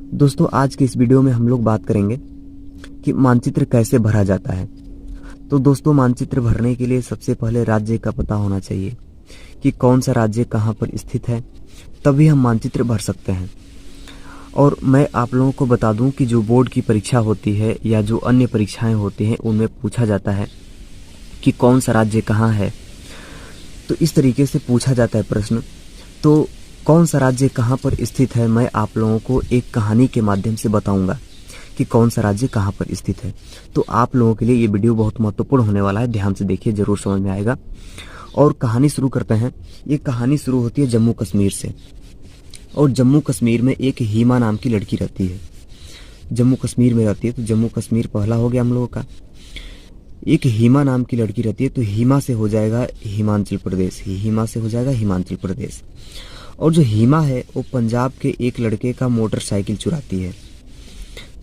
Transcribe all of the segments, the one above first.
दोस्तों आज के इस वीडियो में हम लोग बात करेंगे कि मानचित्र कैसे भरा जाता है। तो दोस्तों मानचित्र भरने के लिए सबसे पहले राज्य का पता होना चाहिए कि कौन सा राज्य कहाँ पर स्थित है, तभी हम मानचित्र भर सकते हैं। और मैं आप लोगों को बता दूं कि जो बोर्ड की परीक्षा होती है या जो अन्य परीक्षाएं होती हैं उनमें पूछा जाता है कि कौन सा राज्य कहाँ है। तो इस तरीके से पूछा जाता है प्रश्न। तो कौन सा राज्य कहाँ पर स्थित है मैं आप लोगों को एक कहानी के माध्यम से बताऊंगा कि कौन सा राज्य कहाँ पर स्थित है। तो आप लोगों के लिए ये वीडियो बहुत महत्वपूर्ण होने वाला है, ध्यान से देखिए, जरूर समझ में आएगा। और कहानी शुरू करते हैं। ये कहानी शुरू होती है जम्मू कश्मीर से। और जम्मू कश्मीर में एक हीमा नाम की लड़की रहती है, जम्मू कश्मीर में रहती है। तो जम्मू कश्मीर पहला हो गया हम लोगों का। एक हीमा नाम की लड़की रहती है, तो हीमा से हो जाएगा हिमाचल प्रदेश, हीमा से हो जाएगा हिमाचल प्रदेश। और जो हीमा है वो पंजाब के एक लड़के का मोटरसाइकिल चुराती है,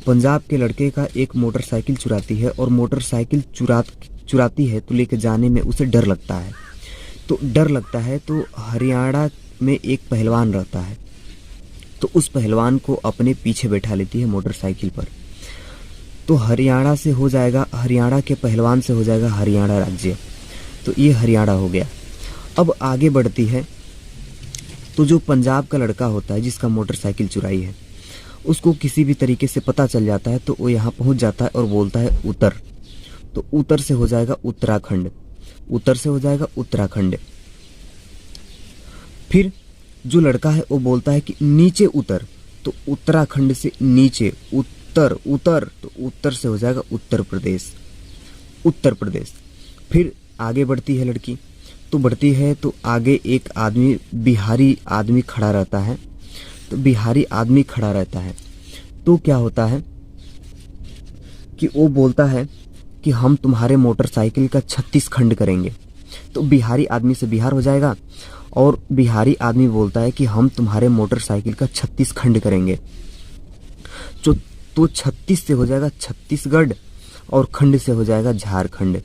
पंजाब के लड़के का एक मोटरसाइकिल चुराती है। और मोटरसाइकिल चुराती है तो लेकर जाने में उसे डर लगता है। तो डर लगता है तो हरियाणा में एक पहलवान रहता है, तो उस पहलवान को अपने पीछे बैठा लेती है मोटरसाइकिल पर। तो हरियाणा से हो जाएगा, हरियाणा के पहलवान से हो जाएगा हरियाणा राज्य। तो ये हरियाणा हो गया। अब आगे बढ़ती है तो जो पंजाब का लड़का होता है जिसका मोटरसाइकिल चुराई है, उसको किसी भी तरीके से पता चल जाता है, तो वो यहाँ पहुँच जाता है और बोलता है उत्तर। तो उत्तर से हो जाएगा उत्तराखंड, उत्तर से हो जाएगा उत्तराखंड। फिर जो लड़का है वो बोलता है कि नीचे उतर, तो उत्तराखंड से नीचे उत्तर, उतर, तो उत्तर से हो जाएगा उत्तर प्रदेश, उत्तर प्रदेश। फिर आगे बढ़ती है लड़की, तो बढ़ती है तो आगे एक आदमी, बिहारी आदमी खड़ा रहता है। तो बिहारी आदमी खड़ा रहता है तो क्या होता है कि वो बोलता है कि हम तुम्हारे मोटरसाइकिल का 36 खंड करेंगे। तो बिहारी आदमी से बिहार हो जाएगा और बिहारी आदमी बोलता है कि हम तुम्हारे मोटरसाइकिल का 36 खंड करेंगे। तो 36 से हो जाएगा छत्तीसगढ़ और खंड से हो जाएगा झारखंड,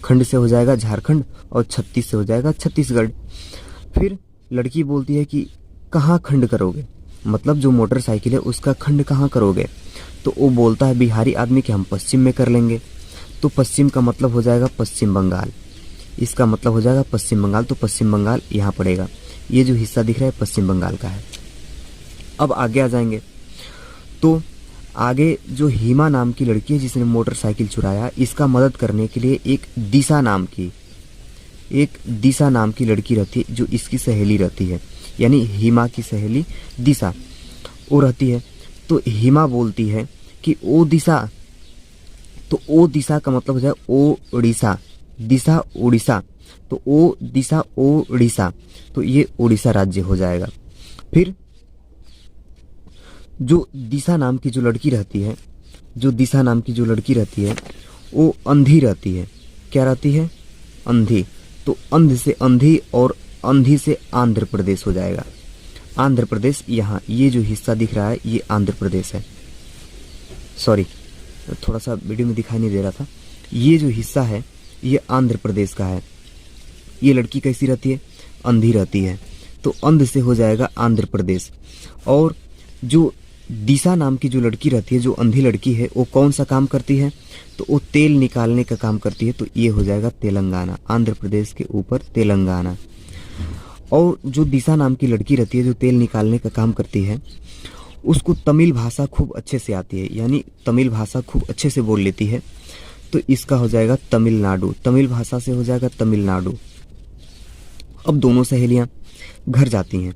खंड से हो जाएगा झारखंड और 36 से हो जाएगा छत्तीसगढ़। फिर लड़की बोलती है कि कहाँ खंड करोगे, मतलब जो मोटरसाइकिल है उसका खंड कहाँ करोगे। तो वो बोलता है बिहारी आदमी कि हम पश्चिम में कर लेंगे। तो पश्चिम का मतलब हो जाएगा पश्चिम बंगाल, इसका मतलब हो जाएगा पश्चिम बंगाल। तो पश्चिम बंगाल यहाँ पड़ेगा, ये जो हिस्सा दिख रहा है पश्चिम बंगाल का है। अब आगे आ जाएंगे तो आगे जो हीमा नाम की लड़की है जिसने मोटरसाइकिल चुराया, इसका मदद करने के लिए एक दिशा नाम की लड़की रहती है जो इसकी सहेली रहती है, यानी हीमा की सहेली दिशा वो रहती है। तो हीमा बोलती है कि ओ दिशा, तो ओ दिशा का मतलब हो जाए ओ उड़ीसा, दिशा उड़ीसा, तो ओ दिशा ओ उड़ीसा, तो ये उड़ीसा राज्य हो जाएगा। फिर जो दिशा नाम की जो लड़की रहती है, जो दिशा नाम की जो लड़की रहती है वो अंधी रहती है। क्या रहती है? अंधी। तो अंध से अंधी और अंधी से आंध्र प्रदेश हो जाएगा, आंध्र प्रदेश। यहाँ ये जो हिस्सा दिख रहा है ये आंध्र प्रदेश है, सॉरी थोड़ा सा वीडियो में दिखाई नहीं दे रहा था। ये जो हिस्सा है ये आंध्र प्रदेश का है। ये लड़की कैसी रहती है? अंधी रहती है। तो अंध से हो जाएगा आंध्र प्रदेश। और जो दिशा नाम की जो लड़की रहती है, जो अंधी लड़की है, वो कौन सा काम करती है? तो वो तेल निकालने का काम करती है। तो ये हो जाएगा तेलंगाना, आंध्र प्रदेश के ऊपर तेलंगाना। और जो दिशा नाम की लड़की रहती है जो तेल निकालने का काम करती है, उसको तमिल भाषा खूब अच्छे से आती है, यानी तमिल भाषा खूब अच्छे से बोल लेती है। तो इसका हो जाएगा तमिलनाडु, तमिल भाषा से हो जाएगा तमिलनाडु। अब दोनों सहेलियां घर जाती हैं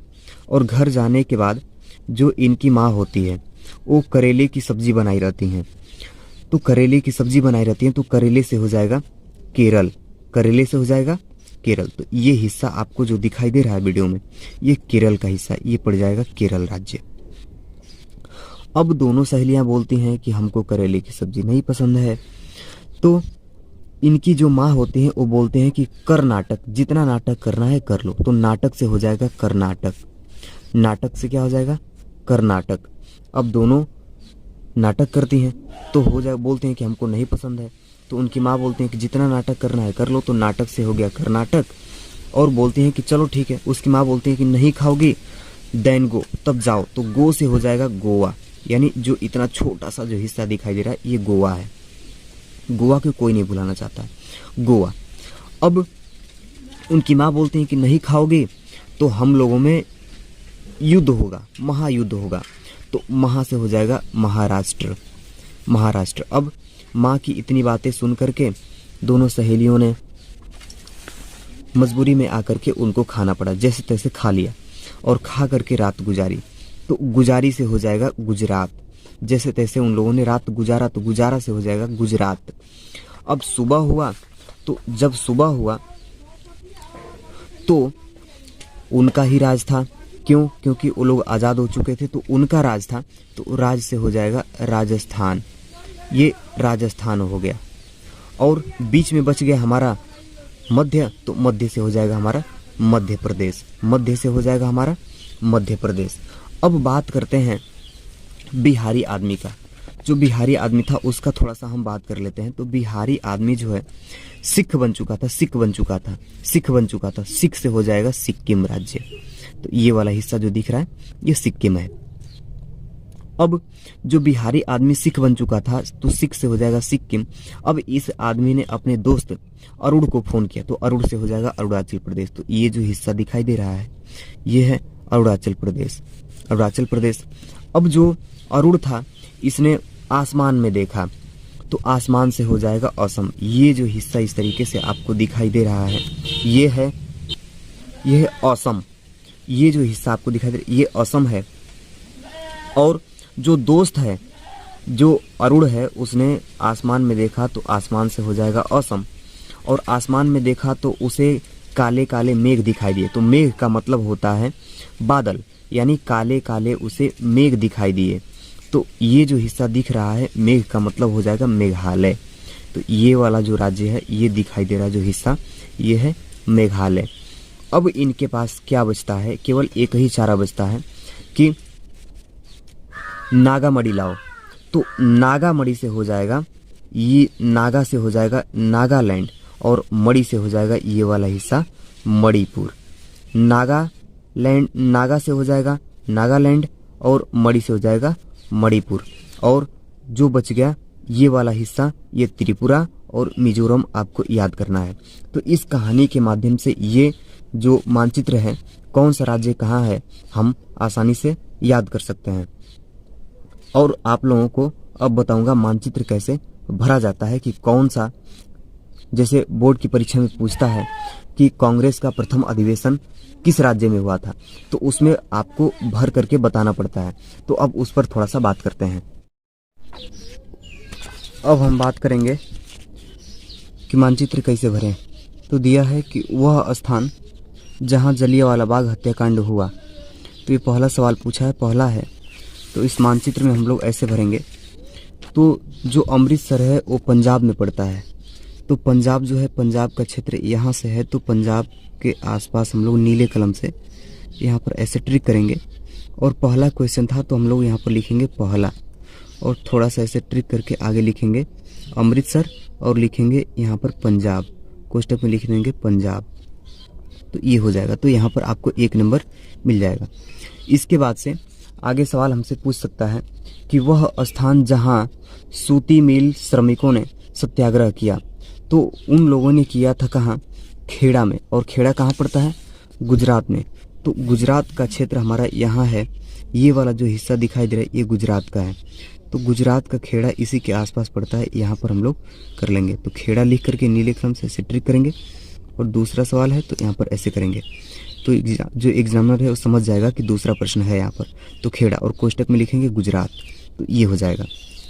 और घर जाने के बाद जो इनकी माँ होती है वो करेले की सब्जी बनाई रहती हैं। तो करेले की सब्जी बनाई रहती है, तो करेले से हो जाएगा केरल, करेले से हो जाएगा केरल। तो ये हिस्सा आपको जो दिखाई दे रहा है वीडियो में, ये केरल का हिस्सा, ये पड़ जाएगा केरल राज्य। अब दोनों सहेलियां बोलती हैं कि हमको करेले की सब्जी नहीं पसंद है। तो इनकी जो माँ होती हैं वो बोलते हैं कि कर नाटक, जितना नाटक करना है कर लो। तो नाटक से हो जाएगा कर्नाटक, नाटक से क्या हो जाएगा? कर्नाटक। अब दोनों नाटक करती हैं तो हो जाए, बोलते हैं कि हमको नहीं पसंद है। तो उनकी माँ बोलते हैं कि जितना नाटक करना है कर लो। तो नाटक से हो गया कर्नाटक। और बोलते हैं कि चलो ठीक है। उसकी माँ बोलती है कि नहीं खाओगी देन गो, तब जाओ। तो गो से हो जाएगा गोवा, यानी जो इतना छोटा सा जो हिस्सा दिखाई दे रहा है ये गोवा है। गोवा को कोई नहीं भुलाना चाहता है, गोवा। अब उनकी माँ बोलती हैं कि नहीं खाओगे तो हम लोगों में युद्ध होगा, महायुद्ध होगा। तो महा से हो जाएगा महाराष्ट्र, महाराष्ट्र। अब माँ की इतनी बातें सुन करके दोनों सहेलियों ने मजबूरी में आकर के उनको खाना पड़ा, जैसे तैसे खा लिया और खा करके रात गुजारी। तो गुजारी से हो जाएगा गुजरात, जैसे तैसे उन लोगों ने रात गुजारा, तो गुजारा से हो जाएगा गुजरात। अब सुबह हुआ, तो जब सुबह हुआ तो उनका ही राज था। क्यों? क्योंकि वो लोग आज़ाद हो चुके थे, तो उनका राज था। तो राज से हो जाएगा राजस्थान, ये राजस्थान हो गया। और बीच में बच गया हमारा मध्य, तो मध्य से हो जाएगा हमारा मध्य प्रदेश, मध्य से हो जाएगा हमारा मध्य प्रदेश। अब बात करते हैं बिहारी आदमी का। जो बिहारी आदमी था उसका थोड़ा सा हम बात कर लेते हैं। तो बिहारी आदमी जो है सिख बन चुका था, सिख बन चुका था, सिख बन चुका था। सिख से हो जाएगा सिक्किम राज्य। तो ये वाला हिस्सा जो दिख रहा है ये सिक्किम है। अब जो बिहारी आदमी सिख बन चुका था तो सिख से हो जाएगा सिक्किम। अब इस आदमी ने अपने दोस्त अरुण को फोन किया, तो अरुण से हो जाएगा अरुणाचल प्रदेश। तो ये जो हिस्सा दिखाई दे रहा है ये है अरुणाचल प्रदेश, अरुणाचल प्रदेश। अब जो अरुण था इसने आसमान में देखा, तो आसमान से हो जाएगा असम। ये जो हिस्सा इस तरीके से आपको दिखाई दे रहा है ये है असम। ये जो हिस्सा आपको दिखाई दे रहा है ये असम है। और जो दोस्त है, जो अरुण है, उसने आसमान में देखा तो आसमान से हो जाएगा असम। और आसमान में देखा तो उसे काले काले मेघ दिखाई दिए। तो मेघ का मतलब होता है बादल, यानी काले काले उसे मेघ दिखाई दिए। तो ये जो हिस्सा दिख रहा है मेघ का मतलब हो जाएगा मेघालय। तो ये वाला जो राज्य है ये दिखाई दे रहा है जो हिस्सा ये है मेघालय। अब इनके पास क्या बचता है? केवल एक ही चारा बचता है कि नागामढ़ी लाओ। तो नागामढ़ी से हो जाएगा ये, नागा से हो जाएगा नागालैंड, और मणि से हो जाएगा ये वाला हिस्सा मणिपुर। नागालैंड, नागा से हो जाएगा नागालैंड और मणि से हो जाएगा मणिपुर। और जो बच गया ये वाला हिस्सा ये त्रिपुरा और मिजोरम आपको याद करना है। तो इस कहानी के माध्यम से ये जो मानचित्र है कौन सा राज्य कहाँ है हम आसानी से याद कर सकते हैं। और आप लोगों को अब बताऊंगा मानचित्र कैसे भरा जाता है कि कौन सा, जैसे बोर्ड की परीक्षा में पूछता है कि कांग्रेस का प्रथम अधिवेशन किस राज्य में हुआ था, तो उसमें आपको भर करके बताना पड़ता है। तो अब उस पर थोड़ा सा बात करते हैं। अब हम बात करेंगे कि मानचित्र कैसे भरें। तो दिया है कि वह स्थान जहां जलियांवाला बाग हत्याकांड हुआ। तो ये पहला सवाल पूछा है, पहला है। तो इस मानचित्र में हम लोग ऐसे भरेंगे। तो जो अमृतसर है वो पंजाब में पड़ता है। तो पंजाब जो है, पंजाब का क्षेत्र यहाँ से है। तो पंजाब के आसपास हम लोग नीले कलम से यहाँ पर ऐसे ट्रिक करेंगे। और पहला क्वेश्चन था तो हम लोग यहाँ पर लिखेंगे पहला, और थोड़ा सा ऐसे ट्रिक करके आगे लिखेंगे अमृतसर और लिखेंगे यहाँ पर पंजाब, कोष्टक में लिख देंगे पंजाब। तो ये हो जाएगा। तो यहाँ पर आपको 1 नंबर मिल जाएगा। इसके बाद से आगे सवाल हमसे पूछ सकता है कि वह स्थान जहाँ सूती मिल श्रमिकों ने सत्याग्रह किया, तो उन लोगों ने किया था कहाँ? खेड़ा में। और खेड़ा कहाँ पड़ता है? गुजरात में। तो गुजरात का क्षेत्र हमारा यहाँ है। ये वाला जो हिस्सा दिखाई दे रहा है ये गुजरात का है। तो गुजरात का खेड़ा इसी के आसपास पड़ता है, यहाँ पर हम लोग कर लेंगे। तो खेड़ा लिख करके नीले कलम से ऐसे ट्रिक करेंगे। और दूसरा सवाल है तो यहाँ पर ऐसे करेंगे। तो जो एग्जामिनर है वो समझ जाएगा कि दूसरा प्रश्न है यहाँ पर। तो खेड़ा और कोष्टक में लिखेंगे गुजरात। तो ये हो जाएगा।